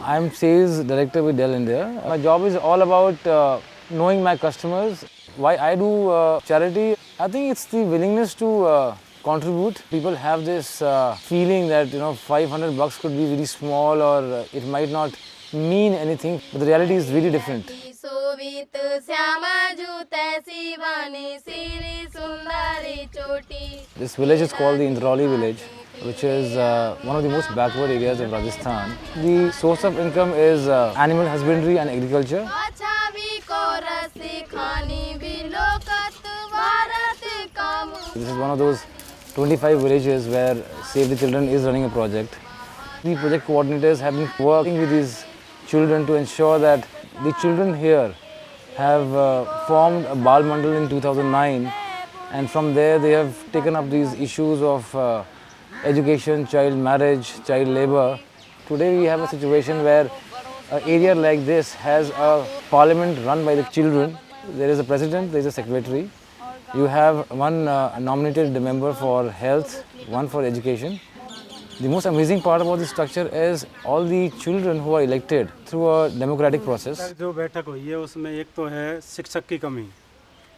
I'm sales director with Dell India. My job is all about knowing my customers. Why I do charity? I think it's the willingness to contribute. People have this feeling that 500 bucks could be very small or it might not mean anything, but the reality is really different. This village is called the Indrauli village, which is one of the most backward areas of Rajasthan. The source of income is animal husbandry and agriculture. This is one of those 25 villages where Save the Children is running a project. The project coordinators have been working with these children to ensure that the children here have formed a Bal Mandal in 2009, and from there they have taken up these issues of education, child marriage, child labor. Today we have a situation where an area like this has a parliament run by the children. There is a president, there is a secretary. You have one nominated member for health, one for education. The most amazing part about this structure is all the children who are elected through a democratic process. जो बैठक हुई है उसमें एक तो है शिक्षक की कमी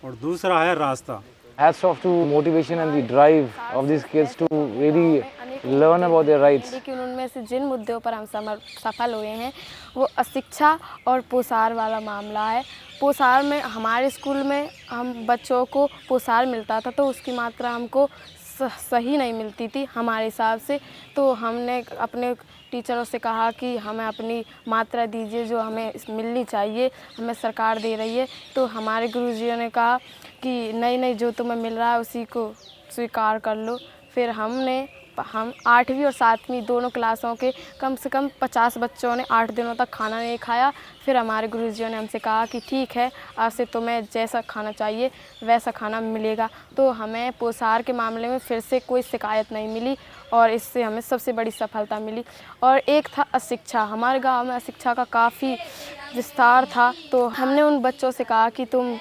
और दूसरा है रास्ता. Hats off to motivation and the drive of these kids to really learn about their rights. लेकिन उनमें से जिन मुद्दों पर हम सफल हुए हैं वो अशिक्षा और पोषार वाला मामला है. पोषार में हमारे स्कूल में हम बच्चों को पोषार मिलता था तो उसकी मात्रा हमको सही नहीं मिलती थी हमारे हिसाब से. तो हमने अपने टीचरों से कहा कि हमें अपनी मात्रा दीजिए जो हमें मिलनी चाहिए, हमें सरकार दे रही है. तो हमारे गुरुजियों ने कहा कि नहीं जो तुम्हें मिल रहा है उसी को स्वीकार कर लो. फिर हम 8वीं और 7वीं दोनों क्लासों के कम से कम 50 बच्चों ने 8 दिनों तक खाना नहीं खाया. फिर हमारे गुरुजियों ने हमसे कहा कि ठीक है, आज से तुम्हें जैसा खाना चाहिए वैसा खाना मिलेगा. तो हमें पोषार के मामले में फिर से कोई शिकायत नहीं मिली और इससे हमें सबसे बड़ी सफलता मिली. और एक था अशिक्षा. हमारे गांव में अशिक्षा का काफ़ी विस्तार था. तो हमने उन बच्चों से कहा कि तुम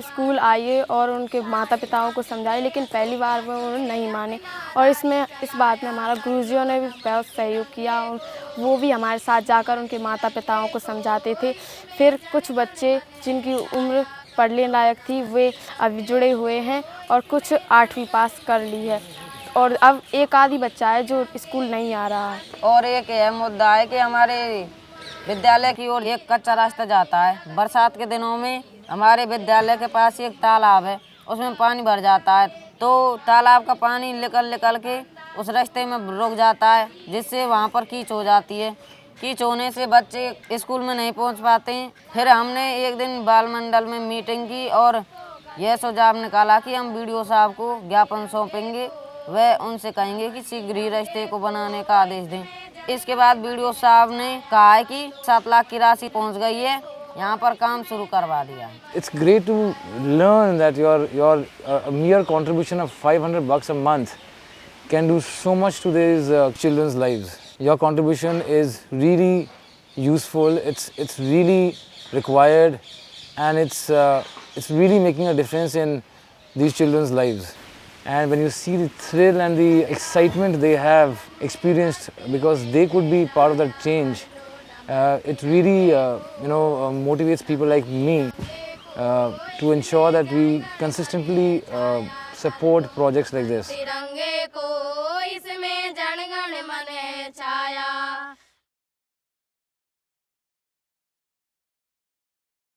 स्कूल आइए और उनके माता पिताओं को समझाइए, लेकिन पहली बार में उन्होंने नहीं माने. और इस बात में हमारा गुरुजियों ने भी बहुत सहयोग किया. वो भी हमारे साथ जाकर उनके माता पिताओं को समझाते थे. फिर कुछ बच्चे जिनकी उम्र पढ़ने लायक थी वे अभी जुड़े हुए हैं और कुछ 8वीं पास कर ली है और अब एक आधी बच्चा है जो स्कूल नहीं आ रहा है. और एक अहम मुद्दा है कि हमारे विद्यालय की ओर एक कच्चा रास्ता जाता है. बरसात के दिनों में हमारे विद्यालय के पास एक तालाब है, उसमें पानी भर जाता है. तो तालाब का पानी निकल के उस रास्ते में रुक जाता है, जिससे वहाँ पर कीच हो जाती है. कीच होने से बच्चे स्कूल में नहीं पहुँच पाते हैं. फिर हमने एक दिन बाल मंडल में मीटिंग की और यह सुझाव निकाला कि हम बीडीओ साहब को ज्ञापन सौंपेंगे. वह उनसे कहेंगे कि शीघ्र ही रास्ते को बनाने का आदेश दें. इसके बाद बीडीओ साहब ने कहा है कि 7 लाख की राशि पहुँच गई है, यहाँ पर काम शुरू करवा दिया. It's great to learn that your a mere contribution of 500 bucks a month can do so much to these children's lives. Your contribution is really useful. It's really required, and it's really making a difference in these children's lives. And when you see the thrill and the excitement they have experienced because they could be part of that change, it really motivates people like me to ensure that we consistently support projects like this.